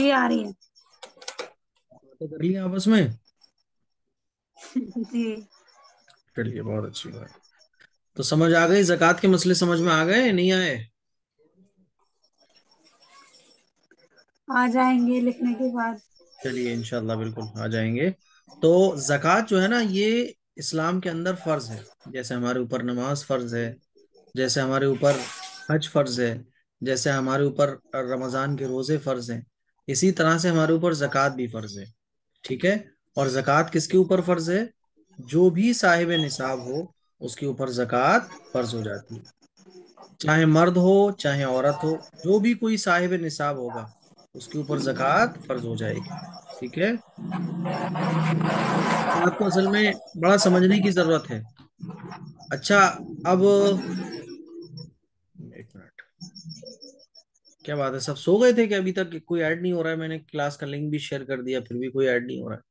ये आ रही है। बातें कर लिया आपस में। जी। चलिए, बहुत अच्छी बात। तो समझ आ गई, ज़कात के मसले समझ में आ गए नहीं आए? आ जाएंगे लिखने के बाद। चलिए, इंशाल्लाह बिल्कुल आ जाएंगे। तो ज़कात जो है ना, ये इस्लाम के अंदर फर्ज है। जैसे हमारे ऊपर नमाज फर्ज है, जैसे हमारे ऊपर हज फर्ज है, जैसे हमारे ऊपर रमजान के रोजे फर्ज हैं, इसी तरह से हमारे ऊपर ज़कात भी फर्ज है। ठीक है। और ज़कात किसके ऊपर फर्ज है? जो भी साहिब निसाब हो, उसके ऊपर ज़कात फर्ज हो जाती है। चाहे मर्द हो चाहे औरत हो, जो भी कोई साहिब निसाब होगा, उसके ऊपर ज़कात फर्ज हो जाएगी। ठीक है। इस बात को असल में बड़ा समझने की जरूरत है। अच्छा, अब एक मिनट। क्या बात है, सब सो गए थे कि अभी तक कोई ऐड नहीं हो रहा है? मैंने क्लास का लिंक भी शेयर कर दिया, फिर भी कोई ऐड नहीं हो रहा है।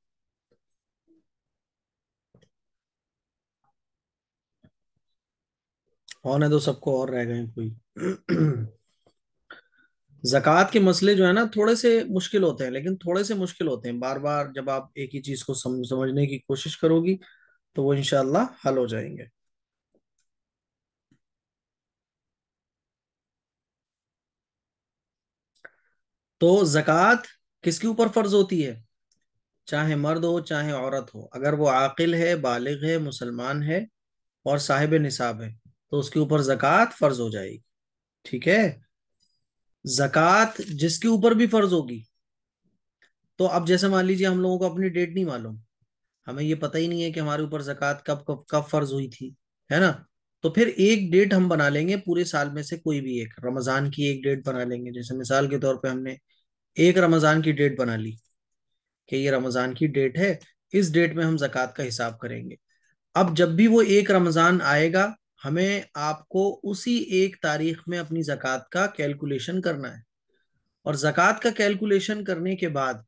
होने दो सबको, और रह गए कोई? जक़ात के मसले जो है ना, थोड़े से मुश्किल होते हैं, लेकिन थोड़े से मुश्किल होते हैं। बार बार जब आप एक ही चीज को समझने की कोशिश करोगी, तो वो इंशाल्लाह हल हो जाएंगे। तो जक़ात किसके ऊपर फर्ज होती है? चाहे मर्द हो चाहे औरत हो, अगर वो आकिल है, बालिग है, मुसलमान है और साहिब निसाब है, तो उसके ऊपर जक़ात फर्ज हो जाएगी। ठीक है। जक़ात जिसके ऊपर भी फर्ज होगी, तो अब जैसे मान लीजिए हम लोगों को अपनी डेट नहीं मालूम, हमें ये पता ही नहीं है कि हमारे ऊपर जक़ात कब कब कब फर्ज हुई थी, है ना? तो फिर एक डेट हम बना लेंगे पूरे साल में से, कोई भी एक रमजान की एक डेट बना लेंगे। जैसे मिसाल के तौर पे हमने एक रमजान की डेट बना ली कि ये रमजान की डेट है, इस डेट में हम जक़ात का हिसाब करेंगे। अब जब भी वो एक रमजान आएगा, हमें आपको उसी एक तारीख में अपनी जक़ात का कैलकुलेशन करना है। और जक़ात का कैलकुलेशन करने के बाद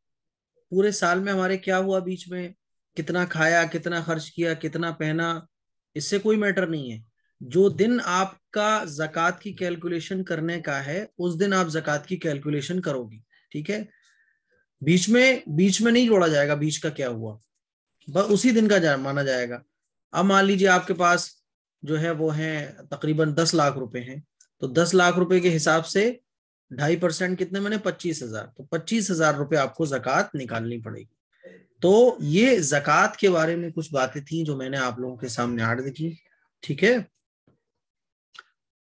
पूरे साल में हमारे क्या हुआ, बीच में कितना खाया, कितना खर्च किया, कितना पहना, इससे कोई मैटर नहीं है। जो दिन आपका जक़ात की कैलकुलेशन करने का है, उस दिन आप जक़ात की कैलकुलेशन करोगी। ठीक है। बीच में नहीं जोड़ा जाएगा बीच का क्या हुआ, बस उसी दिन का माना जाएगा। अब मान लीजिए आपके पास जो है वो है तकरीबन 10 लाख रुपए हैं, तो 10 लाख रुपए के हिसाब से 2.5% कितने, मैंने 25,000, तो 25,000 रुपये आपको जक़ात निकालनी पड़ेगी। तो ये जक़ात के बारे में कुछ बातें थी जो मैंने आप लोगों के सामने आड़ की। ठीक है।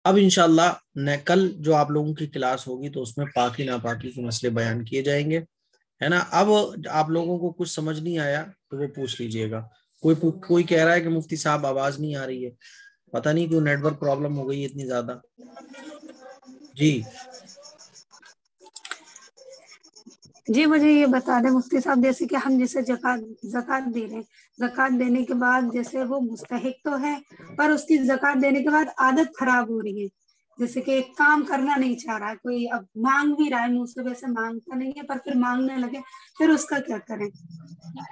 अब इंशाल्लाह न कल जो आप लोगों की क्लास होगी, तो उसमें पाकी नापाकी के मसले बयान किए जाएंगे, है ना? अब आप लोगों को कुछ समझ नहीं आया तो वो पूछ लीजिएगा। कोई कह रहा है कि मुफ्ती साहब आवाज नहीं आ रही है, पता नहीं क्यों, नेटवर्क प्रॉब्लम हो गई है इतनी ज्यादा। जी। जी, मुझे ये बता दें मुफ्ती साहब, जैसे कि हम जैसे जक़ात जक़ात दे रहे हैं, जक़ात देने के बाद जैसे वो मुस्तहिक तो है, पर उसकी जक़ात देने के बाद आदत खराब हो रही है। जैसे कि काम करना नहीं चाह रहा है, कोई अब मांग भी रहा है, मुंह से वैसे मांगता नहीं है पर फिर मांगने लगे, फिर उसका क्या करें?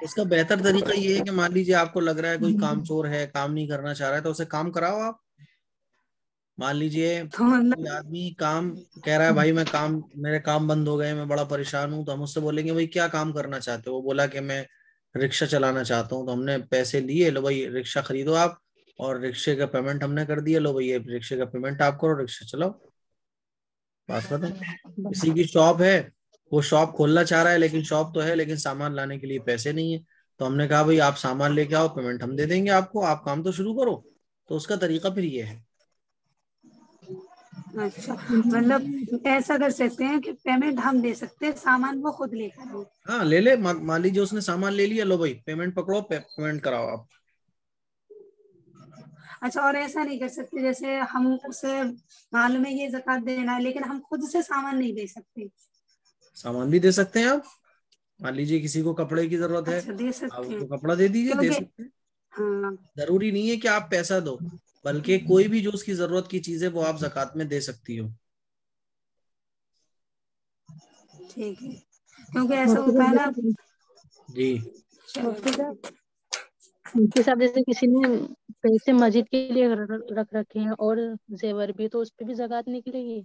उसका बेहतर तरीका ये है कि मान लीजिए आपको लग रहा है कोई कामचोर है, काम नहीं करना चाह रहा है, तो उसे काम कराओ आप। मान लीजिए तो कोई मतलब आदमी काम कह रहा है, भाई मैं काम, मेरे काम बंद हो गए, मैं बड़ा परेशान हूँ, तो हम उससे बोलेंगे भाई क्या काम करना चाहते हो? वो बोला कि मैं रिक्शा चलाना चाहता हूँ, तो हमने पैसे लिए, लो भाई रिक्शा खरीदो आप, और रिक्शे का पेमेंट हमने कर दिया, लो भाई ये रिक्शे का पेमेंट आप करो, रिक्शा चलाओ, बात खत्म। किसी की शॉप है, वो शॉप खोलना चाह रहा है, लेकिन शॉप तो है लेकिन सामान लाने के लिए पैसे नहीं है, तो हमने कहा भाई आप सामान लेके आओ, पेमेंट हम दे देंगे आपको, आप काम तो शुरू करो। तो उसका तरीका फिर ये है। अच्छा, मतलब ऐसा कर सकते हैं कि पेमेंट हम दे सकते हैं, सामान वो खुद लेकर आए। हाँ ले ले, मान लीजिए उसने सामान ले लिया, लो भाई पेमेंट पकड़ो, पेमेंट कराओ आप। अच्छा, और ऐसा नहीं कर सकते जैसे हम उसे मालूम है ये जक़ात देना है, लेकिन हम खुद से सामान नहीं दे सकते? सामान भी दे सकते हैं आप। मान लीजिए किसी को कपड़े की जरूरत है, अच्छा, दे आप सकते हैं। उसको कपड़ा दे दीजिए, दे क्योंकि सकते हैं। हाँ, जरूरी नहीं है कि आप पैसा दो, बल्कि कोई भी जो उसकी जरूरत की चीज है वो आप जक़ात में दे सकती हो। ठीक है, क्योंकि ऐसा होता है ना। जी। मुफ्ती साहब, मुफ्ती साहब जैसे किसी ने पैसे मस्जिद के लिए रख रखे हैं और जेवर भी, तो उस पे भी ज़कात निकलेगी?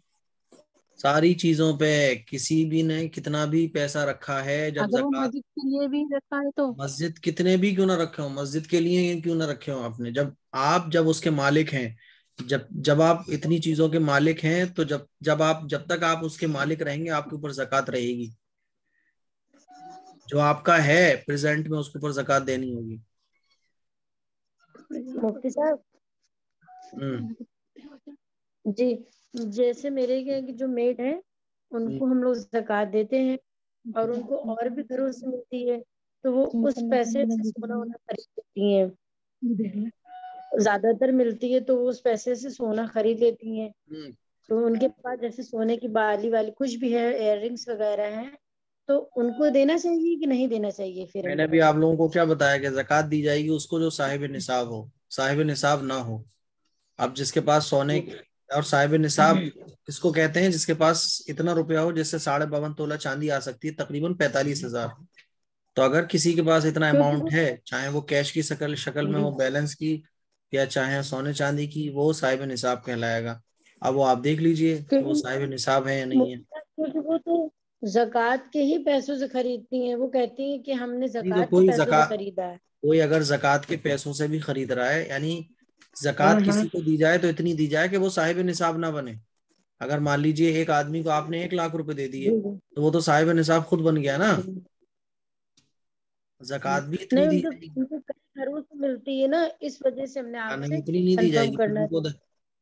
सारी चीजों पे किसी भी ने कितना भी पैसा रखा है, जब अगर वो जकात, मस्जिद के लिए भी रखा है तो? मस्जिद कितने भी क्यों ना रखे हो, मस्जिद के लिए क्यों ना रखे हो आपने, जब उसके मालिक हैं, जब जब आप इतनी चीजों के मालिक हैं, तो जब तक आप उसके मालिक रहेंगे आपके ऊपर जकात रहेगी। जो आपका है प्रेजेंट में उसके ऊपर जकात देनी होगी। मुफ्ती साहब हम्म। जी, जैसे मेरे यहाँ की जो मेड है उनको हम लोग ज़कात देते हैं और उनको और भी घरों से मिलती है, तो वो उस पैसे से सोना वोना खरीद लेती हैं। ज्यादातर मिलती है तो वो उस पैसे से सोना खरीद लेती हैं। हम्म। तो उनके पास जैसे सोने की बाली वाली कुछ भी है, इयर रिंग्स वगैरह हैं, तो उनको देना चाहिए कि नहीं देना चाहिए फिर मैंने उनको? भी आप लोगों को क्या बताया कि जकात दी जाएगी उसको जो साहिब निसाब हो, साहिब निसाब ना हो। अब जिसके पास सोने, और साहिब निसाब किसको कहते हैं, जिसके पास इतना रुपया हो जिससे 52.5 तोला चांदी आ सकती है, तकरीबन 45,000। तो अगर किसी के पास इतना क्योंकि अमाउंट वो है, चाहे वो कैश की शक्ल शक्ल में हो, बैलेंस की, या चाहे सोने चांदी की, वो साहिब निसाब कहलाएगा। अब वो आप देख लीजिए कि वो क्योंकि साहिब निसाब है या नहीं है। क्योंकि वो तो जक़ात के ही पैसों से खरीदती हैं, वो कहती हैं कि हमने नहीं तो जक़ात के पैसों से खरीदा है। कोई अगर जक़ात के पैसों से भी खरीद रहा है, यानी जक़ात किसी को दी जाए तो इतनी दी जाए कि वो साहिब निसाब ना बने। अगर मान लीजिए एक आदमी को आपने 1 लाख रुपए दे दिए, जी तो वो तो साहिब निसाब खुद बन गया ना। जी। जक़ात भी इतनी नहीं, दी उनको जाएगी। उनको कई घरों से मिलती है ना, इस वजह से हमने नहीं, आपसे इतनी नहीं दी कंफर्म जाएगी करना उनको था।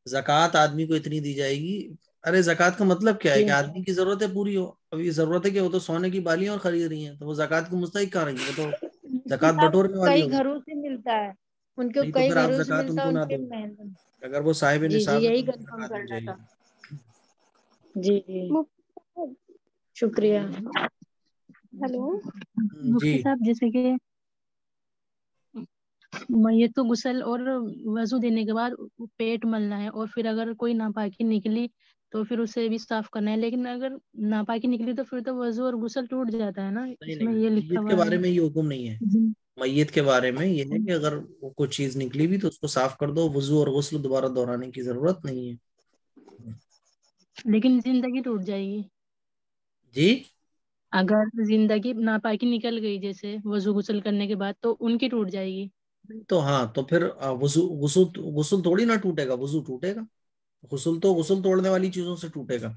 जक़ात आदमी को इतनी दी जाएगी। अरे जक़ात का मतलब क्या है कि जी आदमी की जरूरतें पूरी हो। अब ये जरूरत है कि वो तो सोने की बालियां और खरीद रही हैं, तो वो जक़ात को मुस्तहिक कहाँ रही है, वो तो मुफ्ती जक़ात साहब, बटोरने वाली कई होगी। घरों से मिलता है, उनको नहीं तो कई फिर आप घरों से जक़ात मिलता है, उनको ना उनके दो। मेहनत। अगर वो साहिब जी जी, निसाब है तो यही उनको कंफर्म जक़ात दी करना था। जाएगी। जी जी, शुक्रिया। हेलो जी। मुफ्ती साहब, जैसे कि मैयत को गुस्ल और वजू देने के बाद पेट मलना है, और फिर अगर कोई नापाकी निकली तो फिर उसे भी साफ करना है, लेकिन अगर नापाकी निकली तो फिर तो वजू और गुस्ल टूट जाता है ना, नहीं नहीं, इसमें ये लिखा मैयत के हुआ है। बारे में ये हुक्म नहीं है। जी। मैयत के बारे में ये है कि अगर वो कुछ चीज निकली भी तो उसको साफ कर दो, वुजू और गुस्ल दोबारा दोहराने की जरूरत नहीं है। लेकिन जिंदगी टूट जाएगी जी। अगर जिंदगी नापाकी निकल गई जैसे वजू गुस्ल करने के बाद, तो उनकी टूट जाएगी। तो हाँ, तो फिर वुजू गुस्ल गुस्ल थोड़ी ना टूटेगा, वुजू टूटेगा। गुस्ल तो गुस्ल तोड़ने वाली चीजों से टूटेगा।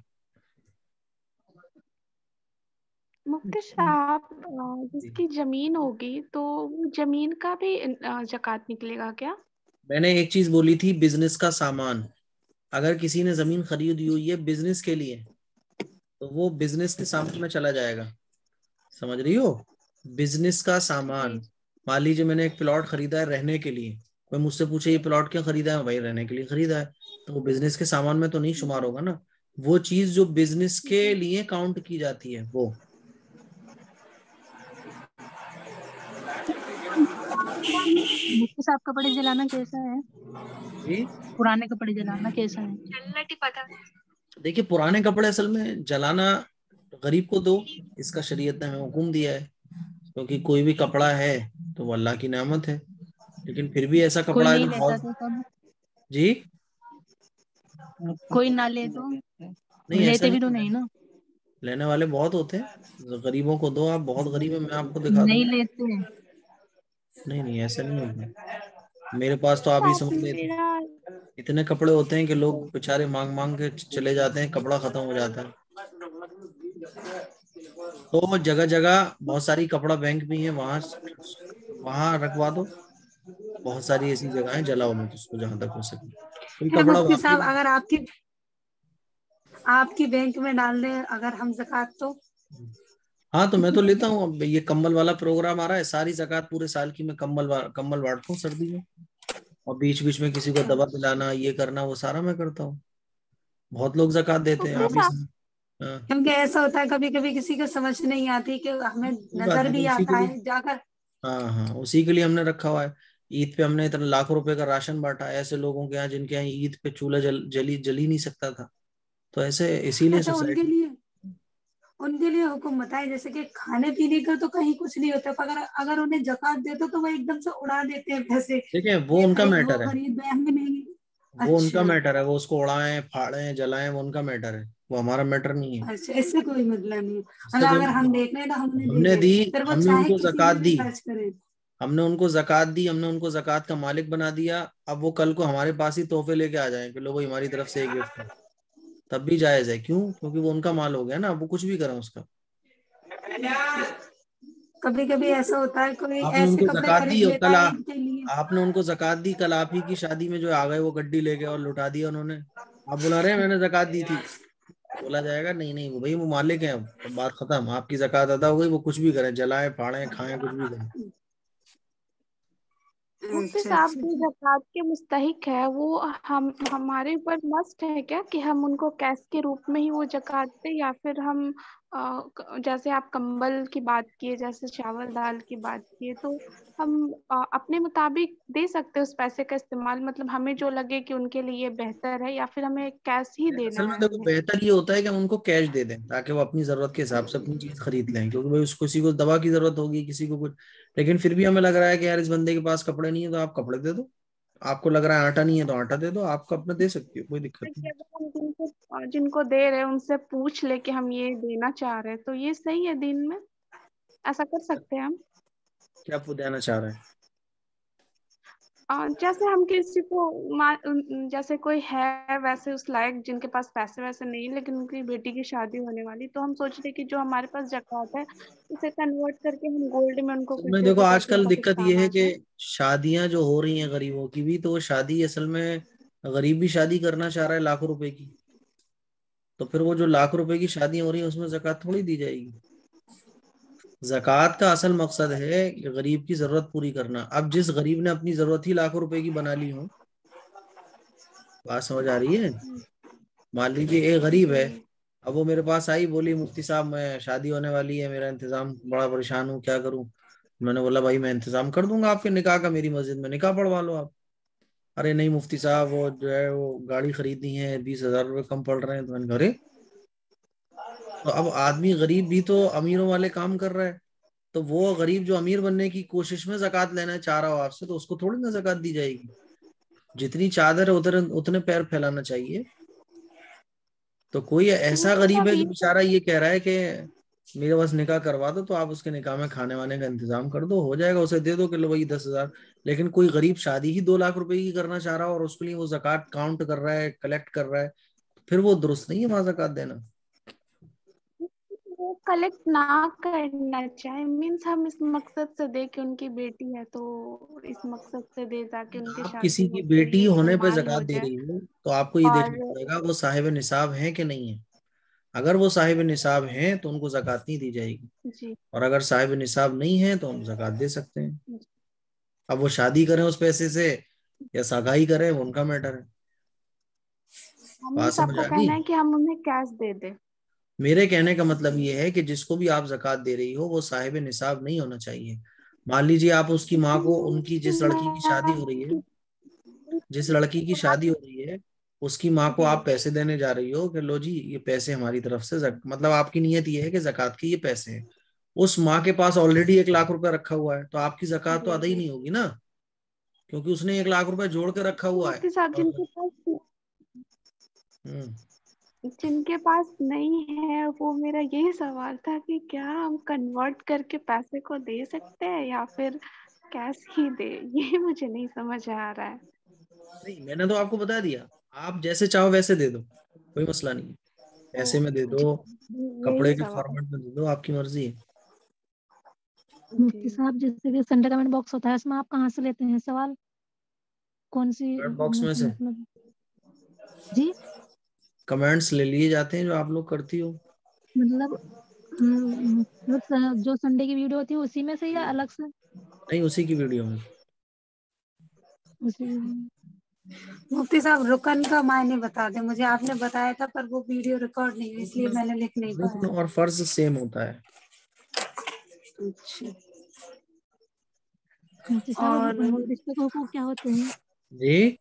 मुफ्ती अच्छा। साहब, जी। जिसकी जमीन होगी तो वो जमीन का भी जकात निकलेगा क्या? मैंने एक चीज बोली थी, बिजनेस का सामान। अगर किसी ने जमीन खरीदी हुई है बिजनेस के लिए, तो वो बिजनेस के सामान में चला जाएगा। समझ रही हो? बिजनेस का सामान। जी। मान लीजिए मैंने एक प्लॉट खरीदा है रहने के लिए, कोई मुझसे पूछे ये प्लॉट क्यों खरीदा है, भाई रहने के लिए खरीदा है। तो वो बिजनेस के सामान में तो नहीं शुमार होगा ना। वो चीज जो बिजनेस के जी। लिए काउंट की जाती है वो। मुफ्ती साहब, कपड़े जलाना कैसा है? जी। पुराने कपड़े जलाना कैसा है? चलना पता। देखिए, पुराने कपड़े असल में जलाना गरीब को दो, इसका शरीयत ने हमें हुक्म दिया है। क्योंकि कोई भी कपड़ा है तो वो अल्लाह की नेमत है। लेकिन फिर भी ऐसा कोई कपड़ा है नहीं जो लेता बहुत। तो तब? जी। कोई ना ले तो? नहीं, ऐसा लेते भी तो नहीं है। नहीं ना? लेने वाले बहुत होते हैं, तो गरीबों को दो, आप बहुत गरीब है मैं आपको दिखा नहीं दूंगा। लेते। नहीं नहीं, ऐसा नहीं होता। मेरे पास तो आप ये साथ समझ ले, मेरा इतने कपड़े होते हैं कि लोग बेचारे मांग मांग के चले जाते हैं, कपड़ा खत्म हो जाता है। तो जगह जगह बहुत सारी कपड़ा बैंक भी है, वहां वहां रखवा दो। बहुत सारी ऐसी जगह है, जलाओ मत उसको जहां तक हो सके, कोई है कपड़ा मुफ्ती वाकई साहब, में। अगर आपकी आपकी बैंक में डाल दे अगर हम जक़ात तो? हाँ, तो मैं तो लेता हूँ। अब ये कंबल वाला प्रोग्राम आ रहा है, सारी ज़कात पूरे साल की मैं कंबल बांटता हूँ सर्दी में। और बीच बीच में किसी को दवा पिलाना, ये करना, वो सारा मैं करता हूँ। बहुत लोग ज़कात देते हैं, मुफ्ती आप भी साहब, हाँ। क्योंकि ऐसा होता है कभी कभी किसी को समझ नहीं आती कि हमें कोई बात नजर नहीं, भी तो उसी के आता लिए। है जाकर। हाँ हाँ, उसी के लिए हमने रखा हुआ है। ईद पे हमने इतना लाखों रुपए का राशन बांटा है ऐसे लोगों के यहाँ जिनके यहाँ ईद पे चूल्हा जल ही नहीं सकता था। तो ऐसे इसीलिए अच्छा, सोसाइटी। उनके लिए हुक्म बताए, जैसे कि खाने पीने का तो कहीं कुछ नहीं होता, पर अगर अगर उन्हें जक़ात दे तो वो एकदम से उड़ा देते हैं पैसे। देखिए, वो ये उनका खरीद वो मैटर है। खरीद, महंगी महंगी। वो उनका अच्छा मैटर है, वो उसको उड़ाएं फाड़ें जलाएं, वो उनका मैटर है, वो हमारा मैटर नहीं है। अच्छा, इससे कोई मतलब नहीं। इससे मतलब कोई अगर हम मतलब देख रहे हैं तो हमने दे हमने दे, दी, फिर वो हमने चाहे उनको किसी जकात में दी, भी खर्च करें। हमने उनको जकात दी, हमने उनको जकात का मालिक बना दिया। अब वो कल को हमारे पास ही तोहफे लेके आ जाएं कि लो भाई हमारी तरफ से एक गिफ्ट है, तब भी जायज है। क्यों? क्योंकि वो उनका माल हो गया ना, वो कुछ भी करें उसका। कभी कभी ऐसा होता है, कोई आपने ऐसे उनको कपड़े जकात दी खरीद और लेता है ईद के लिए। आपने उनको जकात दी, कल आप ही की शादी में जो आ गए वो गड्डी लेके और लुटा दिया उन्होंने, आप बुला रहे हैं मैंने जकात दी थी। बोला जाएगा नहीं नहीं वो भाई वो मालिक है, अब बात खत्म, आपकी जकात अदा हो गई, वो कुछ भी करें, जलाएं फाड़ें खाएं कुछ भी करें। मुफ्ती अच्छा साहब अच्छा। जो ज़कात के मुस्तहिक है वो हम हमारे ऊपर मस्ट है क्या कि हम उनको कैश के रूप में ही वो ज़कात दें, या फिर हम जैसे आप कंबल की बात किए, जैसे चावल दाल की बात किए, तो हम अपने मुताबिक दे सकते हैं उस पैसे का इस्तेमाल, मतलब हमें जो लगे कि उनके लिए बेहतर है, या फिर हमें कैश ही देना असल में है देखो उन्हें? बेहतर ये होता है कि हम उनको कैश दे दें ताकि वो अपनी जरूरत के हिसाब से अपनी चीज खरीद लें, क्योंकि भाई उसको किसी को दवा की जरूरत होगी, किसी को कुछ। लेकिन फिर भी हमें लग रहा है कि यार इस बंदे के पास कपड़े नहीं है तो आप कपड़े दे दो, आपको लग रहा है आटा नहीं है तो आटा दे दो, आपको अपना दे सकती हो, कोई दिक्कत कि नहीं। अगर हम जिनको जिनको दे रहे हैं उनसे पूछ ले कि हम ये देना चाह रहे हैं, तो ये सही है दिन में, ऐसा कर सकते हैं हम? क्या आप देना चाह रहे हैं? जैसे हम किसी को जैसे कोई है वैसे उस लायक जिनके पास पैसे वैसे नहीं, लेकिन उनकी बेटी की शादी होने वाली, तो हम सोच रहे कि जो हमारे पास ज़कात है उसे कन्वर्ट करके हम गोल्ड में उनको असल कुछ में दे देखो दे ताकि आजकल उनका कुछ दिक्कत ये काम है आ कि जाए। शादियां जो हो रही हैं गरीबों की भी, तो वो शादी असल में गरीब भी शादी करना चाह रहा है लाखों रुपए की, तो फिर वो जो लाख रुपए की शादियां हो रही हैं उसमें जकात थोड़ी दी जाएगी। जकात का असल मकसद है कि गरीब की जरूरत पूरी करना। अब जिस गरीब ने अपनी जरूरत ही लाखों रुपए की बना ली हो, बात समझ आ रही है? मान लीजिए एक गरीब है, जी अब वो मेरे पास आई, बोली मुफ्ती साहब मैं शादी होने वाली है, मेरा इंतजाम, बड़ा परेशान हूँ, क्या करूँ? मैंने बोला भाई मैं इंतजाम कर दूंगा आपके निकाह का, मेरी मस्जिद में निकाह पढ़वा लो आप। अरे नहीं मुफ्ती साहब वो जो है वो गाड़ी खरीदनी है, 20,000 रुपये कम पड़ रहे हैं। तो मैंने कहा अरे, तो अब आदमी गरीब भी तो अमीरों वाले काम कर रहा है, तो वो गरीब जो अमीर बनने की कोशिश में जकात लेना चाह रहा हो आपसे, तो उसको थोड़ी ना जकात दी जाएगी। जितनी चादर है उतने उतने पैर फैलाना चाहिए। तो कोई ऐसा मुफ्ती गरीब साहब है जो ये बेचारा ये कह रहा है कि मेरे बस निकाह करवा दो, तो आप उसके निकाह में खाने वाने का इंतजाम कर दो, हो जाएगा, उसे दे दो कि लो भाई 10,000। लेकिन कोई गरीब शादी ही 2 लाख रुपए की करना चाह रहा हो और उसके लिए वो जकात काउंट कर रहा है, कलेक्ट कर रहा है, फिर वो दुरुस्त नहीं है वहां जकात देना। वो कलेक्ट ना करना चाहे, मीन्स हम इस मकसद से दे कि उनकी बेटी है, तो इस मकसद से दे ताकि उनकी आप किसी शादी की हो तो बेटी ये होने पे इस्तेमाल जकात हो दे जाए। रही हो तो आपको ये देखना और पड़ेगा वो साहिब निसाब है कि नहीं है। अगर वो साहिब निसाब हैं तो उनको जकात नहीं दी जाएगी, जी और अगर साहिब निसाब नहीं है तो हम जकात दे सकते हैं। अब वो शादी करें उस पैसे से या सगाई करें, वो उनका मैटर है। बात मीन्स समझ आपको आ गई? कहना है कि हम उन्हें कैश दे दें? मेरे कहने का मतलब ये है कि जिसको भी आप जकात दे रही हो वो साहिब निसाब नहीं होना चाहिए। मान लीजिए आप उसकी माँ को, उनकी जिस लड़की की शादी हो रही है, जिस लड़की की शादी हो रही है उसकी माँ को जी आप पैसे देने जा रही हो कि लो जी ये पैसे हमारी तरफ से मतलब आपकी नीयत ये है कि जकात के ये पैसे हैं। उस माँ के पास ऑलरेडी 1 लाख रुपए रखा हुआ है, तो आपकी जकात तो जी अदा ही जी। नहीं होगी ना, क्योंकि उसने 1 लाख रुपए जोड़ के रखा हुआ है। मुफ्ती साहब और हम्म जिनके पास नहीं है, वो मेरा यही सवाल था कि क्या हम कन्वर्ट करके पैसे को दे सकते हैं या फिर कैश ही दे, ये मुझे नहीं समझ आ रहा है। नहीं, मैंने तो आपको बता दिया, आप जैसे चाहो वैसे दे दो, कोई मसला नहीं है। तो पैसे में दे जी दो, यही कपड़े के सवाल। फॉर्मेट में दे दो, आपकी मर्जी है। मुफ्ती जी साहब जैसे कि संडे कमेंट बॉक्स होता है, उसमें आप कहाँ से लेते हैं सवाल? कौन सी कमेंट बॉक्स में से मतलब? जी, कमेंट्स ले लिए जाते हैं जो आप लोग करती हो। मतलब मतलब जो संडे की वीडियो होती है उसी में से या अलग से? नहीं, उसी की वीडियो में। उसी मुफ्ती साहब रुकन का मायने बता दे मुझे, आपने बताया था पर वो वीडियो रिकॉर्ड नहीं हुई इसलिए मैंने लिख नहीं रुकन पाया। और फर्ज सेम होता है। अच्छा। मुफ्ती साहब और रिश्तों के हुकूक क्या होते हैं? जी?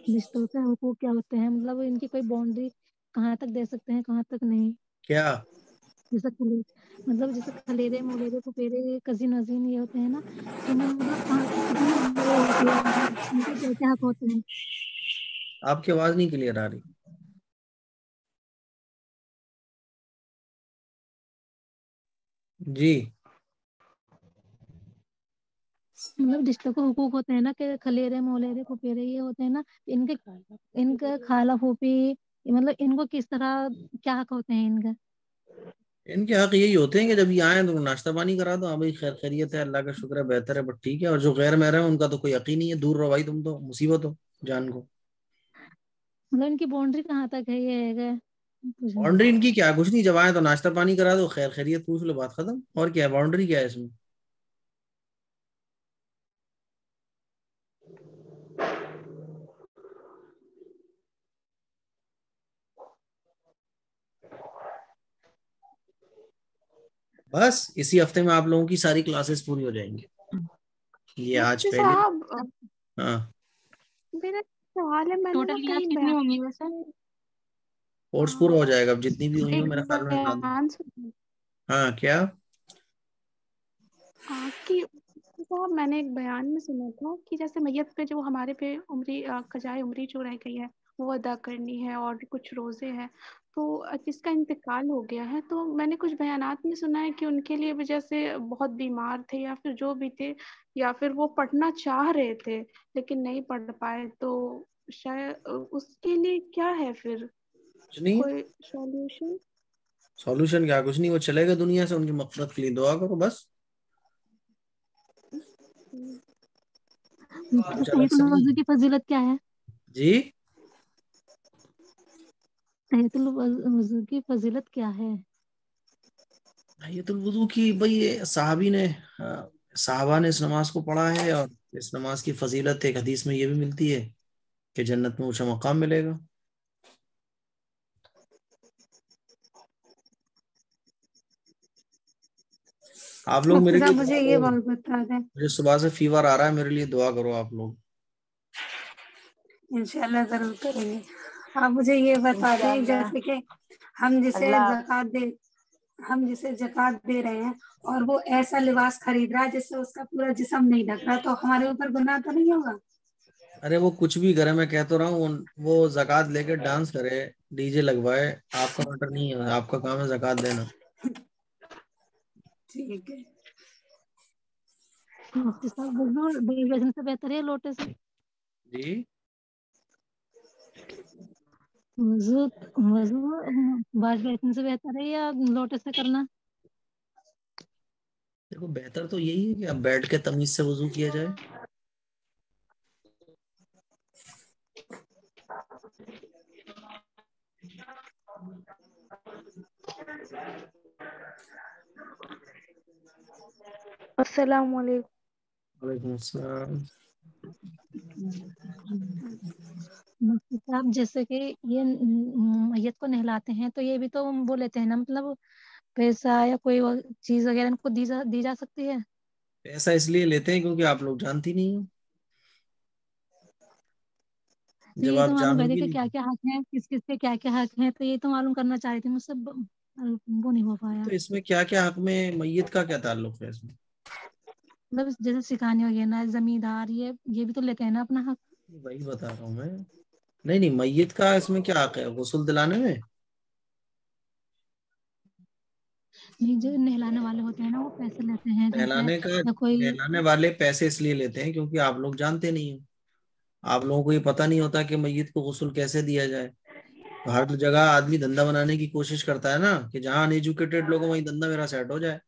रिश्तों के हुकूक क्या होते हैं, मतलब इनकी कोई बाउंड्री कहाँ तक दे सकते हैं, कहाँ तक नहीं? क्या? जैसे मतलब जैसे खलेरे मोलेरे फुफेरे कजिन वजीन ये होते हैं ना, तो उनमें मतलब कहाँ तक कितनी वो होती है, मतलब उनके क्या क्या हक होते हैं? आपकी आवाज नहीं क्लियर आ रही। जी मतलब रिश्तों को हुकूक होते हैं ना, कि खलेरे मोलेरे फुफेरे ये होते हैं ना, इनके इनके खाला फूफी, मतलब इनको किस तरह क्या हक होते हैं इनके? इनके हक यही होते हैं कि जब ये आए तो नाश्ता पानी करा दो, हाँ भाई खैर खैरियत है, अल्लाह का शुक्र है, बेहतर है, बट ठीक है। और जो गैर महरम है उनका तो कोई यकीन नहीं है, दूर रहो भाई, तुम तो मुसीबत हो जान को। मतलब इनकी बाउंड्री कहाँ तक है, ये है पूछना। बाउंड्री इनकी क्या है, कुछ नहीं, जब आए तो नाश्ता पानी करा दो, खैर खैरियत पूछ लो, बात खत्म। और क्या है, बाउंड्री क्या है इसमें? बस इसी हफ्ते में आप लोगों की सारी क्लासेस पूरी हो जाएंगी। ये आज मुफ्ती पहले। साहब, हाँ, मेरा सवाल है, मैंने टोटल ना क्लास कहीं कितनी होंगी वैसे? कोर्स पूरा हो जाएगा अब, जितनी भी हुई हो एक मेरे ख्याल में बता दो। बयान सुना हाँ क्या? कि साहब, मैंने एक बयान में सुना था कि जैसे मैयत पे जो हमारे पे उम्री कजाए उम्री जो रह गई है वो अदा करनी है, और कुछ रोजे हैं, तो जिसका इंतकाल हो गया है, तो मैंने कुछ बयानात में सुना है कि उनके लिए भी जैसे बहुत बीमार थे या फिर जो भी थे, या फिर वो पढ़ना चाह रहे थे लेकिन नहीं पढ़ पाए, तो शायद उसके लिए क्या है फिर कुछ नहीं है। कोई सॉल्यूशन? सॉल्यूशन क्या, कुछ नहीं, वो चले गए दुनिया से, उनकी मगफिरत के लिए दुआ करो बस। कुछ अलग से तहीयतुल नहीं वजू है। की फजीलत क्या है? जी, तहीयतुल वजू की फजीलत क्या है? तहियतुल वुदू की भाई, ये साहबी ने साहबा ने इस नमाज को पढ़ा है, और इस नमाज की फजीलत एक हदीस में ये भी मिलती है कि जन्नत में ऊंचा मकाम मिलेगा। आप लोग मुफ्ती मेरे लिए साहब दुआ मुझे ये करो, बात बता दें। मुझे सुबह से फीवर आ रहा है, मेरे लिए दुआ करो आप लोग। इंशाल्लाह जरूर करेंगे। आप मुझे ये बता दें, इंशाल्लाह। जैसे कि हम जिसे अल्लाह। जक़ात दे हम जिसे जक़ात दे रहे हैं और वो ऐसा लिबास खरीद रहा है जिससे उसका पूरा जिस्म नहीं ढक रहा, तो हमारे ऊपर गुनाह तो नहीं होगा? अरे वो कुछ भी करे, मैं कह तो रहा हूँ, वो जक़ात लेके डांस करे, डीजे लगवाए, आपका मैटर नहीं है, आपका काम है जक़ात देना। ठीक है। मुफ्ती साहब वजू बेसिन से बेहतर है या लोटे से? जी, वजू वजू वाश बेसिन से बेहतर है या लोटे से करना? देखो बेहतर तो यही है कि अब बैठ के तमीज से वजू किया जाए। अस्सलाम वालेकुम। वालेकुम अस्सलाम। मुफ्ती साहब जैसे कि ये मैयत को नहलाते हैं, तो ये भी तो वो लेते हैं ना, मतलब पैसा या कोई चीज वगैरह इनको दी जा सकती है? पैसा इसलिए लेते हैं क्योंकि आप लोग जानती नहीं हो, नहीं, जब ये तो आप मालूम कर रहे जानोगी कि नहीं। क्या क्या हक है, किस किस के क्या क्या हक है, तो ये तो मालूम करना चाह रही थी मुझसे, वो नहीं हो तो पाया। इसमें क्या क्या हक में मैयत का क्या ताल्लुक है इसमें? मतलब जैसे सिखाने वगैरह ना, जमींदार, ये भी तो लेते हैं ना अपना हक। वही बता रहा हूँ मैं। नहीं नहीं, मैयत का इसमें क्या हक है, गुस्ल दिलाने में? नहीं, जो नहलाने वाले होते हैं ना, वो पैसे लेते हैं जैसे, या कोई। नहलाने वाले पैसे इसलिए लेते हैं क्योंकि आप लोग जानते नहीं हो, आप लोगों को ये पता नहीं होता कि मैयत को गुस्ल कैसे दिया जाए। तो हर जगह आदमी धंधा बनाने की कोशिश करता है ना, कि जहाँ अनएजुकेटेड लोग हैं वहीं धंधा मेरा सेट हो जाए।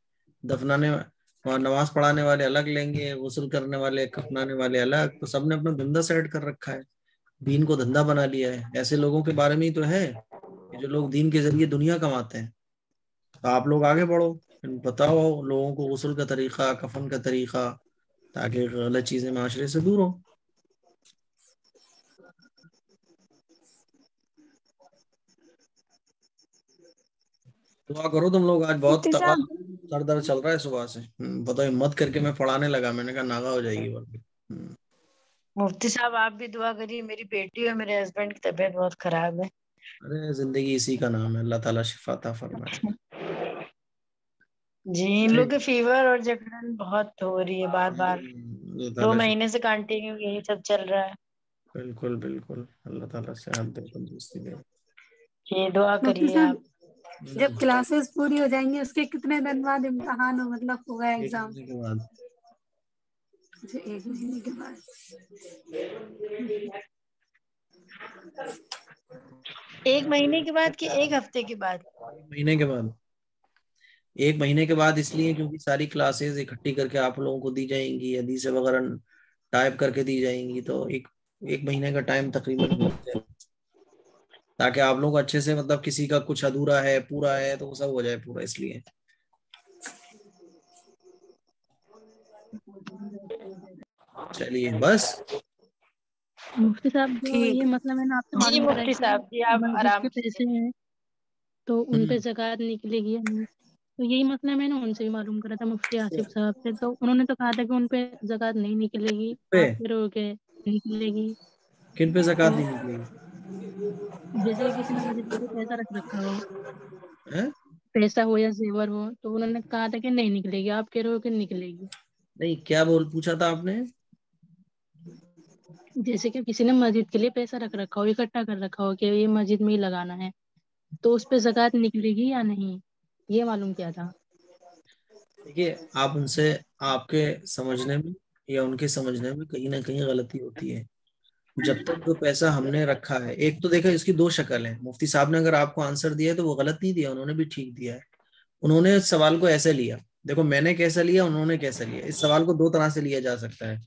दफनाने, वहाँ नमाज पढ़ाने वाले अलग लेंगे, गुस्ल करने वाले कफनाने वाले अलग, तो सबने अपना धंधा सेट कर रखा है, दीन को धंधा बना लिया है। ऐसे लोगों के बारे में ही तो है कि जो लोग दीन के जरिए दुनिया कमाते हैं। तो आप लोग आगे बढ़ो, बताओ लोगों को गुस्ल का तरीका, कफन का तरीका, ताकि गलत चीजें माशरे से दूर हो। दुआ करो तुम लोग, आज बहुत मुफ्ती तगड़ा साहब, सर दर्द चल रहा है सुबह से। बताओ, हिम्मत करके मैं पढ़ाने लगा, मैंने कहा नागा हो जाएगी वर्दी। मुफ्ती साहब आप भी दुआ करिए, मेरी बेटी और मेरे हस्बैंड की तबीयत बहुत खराब है। अरे जिंदगी इसी का नाम है, अल्लाह ताला शिफा अता फरमाए। जी, इन लोग के फीवर और जकड़न बहुत हो रही है बार बार। अल्लाह दो ताला शिफा। महीने से कंटिन्यू यही सब चल रहा है। बिल्कुल बिल्कुल, अल्लाह ताला से आप दिल तंदुरुस्ती दे। ये दुआ मुफ्ती करिए साहब, आप। जब क्लासेस पूरी हो जाएंगी उसके कितने दिन बाद इम्तिहान हो, मतलब होगा एक एग्जाम? महीने के बाद। अच्छा, 1 महीने के बाद। एक महीने के बाद कि एक हफ्ते के बाद? 1 महीने के बाद। 1 महीने के बाद इसलिए क्योंकि सारी क्लासेस इकट्ठी करके आप लोगों को दी जाएंगी, हदीसें वगैरह टाइप करके दी जाएंगी, तो एक 1 महीने का टाइम तकरीबन लग जाएगा, ताकि आप लोग अच्छे से, मतलब किसी का कुछ अधूरा है पूरा है तो वो सब हो जाए पूरा, इसलिए। चलिए बस। मुफ्ती साहब, जो ठीक। ये मसला मैंने आपसे जी मालूम करा मुफ्ती कि साहब जी आप मस्जिद आराम के पैसे कीजिए। हैं तो उन पे हम्म। ज़कात निकलेगी या नहीं, तो यही मसला मैंने उनसे भी मालूम करा था, मुफ्ती आसिफ साहब से। तो उन्होंने तो कहा था कि उन पे ज़कात नहीं निकलेगी, पे आप कह रहे हो कि निकलेगी। किन पे ज़कात तो नहीं निकलेगी? जैसे किसी ने मस्जिद के लिए पैसा रख रखा हो, हैं? पैसा हो या जेवर हो, तो उन्होंने कहा था कि नहीं निकलेगी, आप कह रहे हो कि निकलेगी। नहीं, क्या बोल पूछा था आपने? जैसे कि किसी ने मस्जिद के लिए पैसा रख रखा हो, इकट्ठा कर रखा हो कि ये मस्जिद में ही लगाना है, तो उस पे ज़कात निकलेगी या नहीं, ये मालूम किया था। देखिए, आप उनसे, आपके समझने में या उनके समझने में कहीं ना कहीं गलती होती है। जब तक जो पैसा हमने रखा है, एक तो देखो इसकी दो शक्ल है। मुफ्ती साहब ने अगर आपको आंसर दिया है तो वो गलत नहीं दिया, उन्होंने भी ठीक दिया है। उन्होंने इस सवाल को ऐसे लिया, देखो मैंने कैसा लिया, उन्होंने कैसा लिया। इस सवाल को दो तरह से लिया जा सकता है।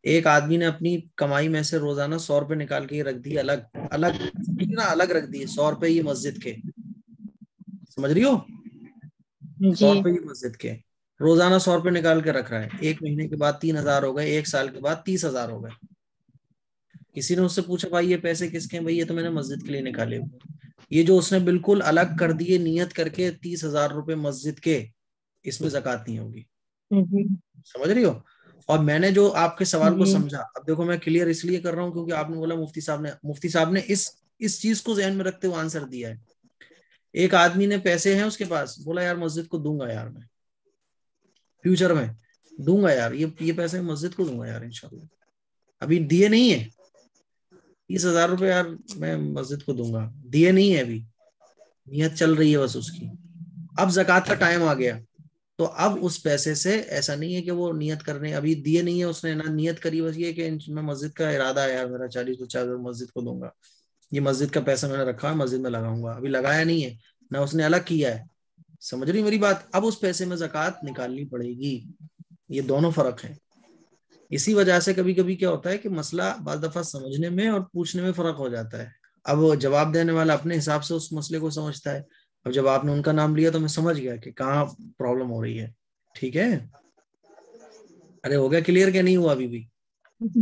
एक आदमी ने अपनी कमाई में से रोजाना 100 रुपए निकाल के रख दिए अलग अलग, ठीक है ना, अलग रख दिए 100 रुपए ये मस्जिद के, समझ रही हो? जी 100 रुपए ये मस्जिद के, रोजाना 100 रुपए निकाल के रख रहा है। 1 महीने के बाद 3,000 हो गए, 1 साल के बाद 30,000 हो गए। किसी ने उससे पूछा भाई ये पैसे किसके हैं? भाई ये तो मैंने मस्जिद के लिए निकाले हुए। ये जो उसने बिल्कुल अलग कर दिए नियत करके 30,000 रुपए मस्जिद के, इसमें ज़कात नहीं होगी। जी समझ रही हो? और मैंने जो आपके सवाल को जी समझा, अब देखो मैं क्लियर इसलिए कर रहा हूँ क्योंकि आपने बोला मुफ्ती साहब ने इस चीज को ध्यान में रखते हुए आंसर दिया है। एक आदमी ने पैसे हैं उसके पास, बोला यार मस्जिद को दूंगा यार, मैं फ्यूचर में दूंगा यार, ये पैसे मस्जिद को दूंगा यार इंशाल्लाह। अभी दिए नहीं है, 30,000 रुपए यार मैं मस्जिद को दूंगा, दिए नहीं है अभी, नियत चल रही है बस उसकी। अब जक़ात का टाइम आ गया, तो अब उस पैसे से ऐसा नहीं है कि वो नियत करने, अभी दिए नहीं है उसने ना नियत करी, बस ये कि मैं मस्जिद का इरादा है यार मेरा 40-50 मस्जिद को दूंगा, ये मस्जिद का पैसा मैंने रखा है मस्जिद में लगाऊंगा, अभी लगाया नहीं है ना उसने अलग किया है। समझ रही मेरी बात? अब उस पैसे में जक़ात निकालनी पड़ेगी। ये दोनों फर्क है। इसी वजह से कभी कभी क्या होता है कि मसला बाज़ दफा समझने में और पूछने में फर्क हो जाता है। अब वो जवाब देने वाला अपने हिसाब से उस मसले को समझता है। अब जब आपने उनका नाम लिया तो मैं समझ गया कि कहाँ प्रॉब्लम हो रही है। ठीक है, अरे हो गया क्लियर? क्या नहीं हुआ अभी भी? जी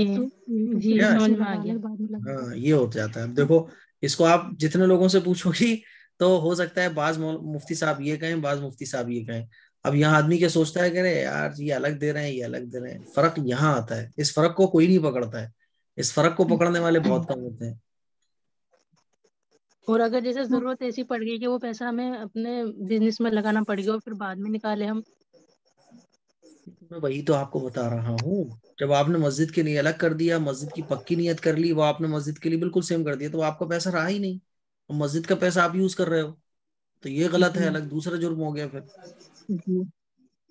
जी, क्या? समझ में आ गया। हाँ, ये हो जाता है। अब देखो, इसको आप जितने लोगों से पूछोगी तो हो सकता है बाज मुफ्ती साहब ये कहें, बाज मुफ्ती साहब ये कहें। अब यहाँ आदमी क्या सोचता है, कह रहे यार ये अलग दे रहे हैं, ये अलग दे रहे हैं। फर्क यहाँ आता है, इस फर्क को कोई नहीं पकड़ता है। इस फर्क को पकड़ने वाले बहुत कम होते हैं। और अगर जैसे जरूरत ऐसी पड़ गई कि वो पैसा हमें अपने बिजनेस में लगाना पड़ गया और फिर बाद में निकाले हम, मैं वही तो आपको बता रहा हूँ। जब आपने मस्जिद के लिए अलग कर दिया, मस्जिद की पक्की नियत कर ली, वो आपने मस्जिद के लिए बिल्कुल सेम कर दिया, तो आपका पैसा रहा ही नहीं, और मस्जिद का पैसा आप यूज कर रहे हो, तो ये गलत है, जी अलग दूसरा जुर्म हो गया फिर। जी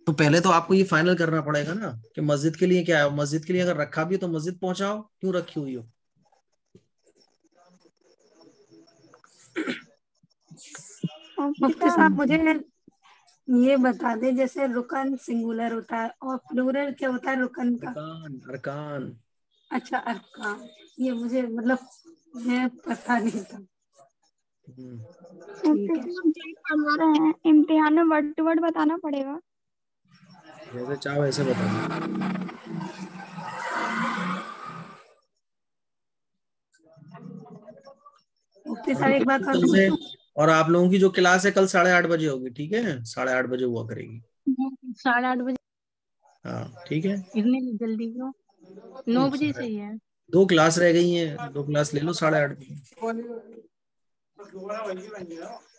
तो पहले तो आपको ये फाइनल करना पड़ेगा ना कि मस्जिद के लिए क्या है। मस्जिद के लिए अगर रखा भी है तो मस्जिद पहुंचाओ, क्यों रखी हुई हो। मुफ्ती साहब मुझे ये बता दे, जैसे रुकन सिंगुलर होता है और प्लूरल क्या होता है रुकन का? अरकान, अरकान। अच्छा, अरकान। ये मुझे मतलब मैं पता नहीं था। हम्म। ठीक है। करवा रहे हैं इम्तिहान में वर्ड टू वर्ड बताना पड़ेगा। जैसे चाहो ऐसे बता दो। मुफ्ती साहब एक बात और कल से, पूछूं? और आप लोगों की जो क्लास है कल 8:30 बजे होगी, ठीक है? 8:30 बजे हुआ करेगी। 8:30 बजे? हाँ ठीक है। इतनी जल्दी क्यों? 9 बजे से ही है। 2 क्लास रह गई हैं, 2 क्लास ले लो 8:30 बजे।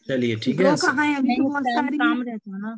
चलिए ठीक है। दो कहाँ है, अभी तो नहीं, बहुत टाइम सारी है। काम रहता है ना।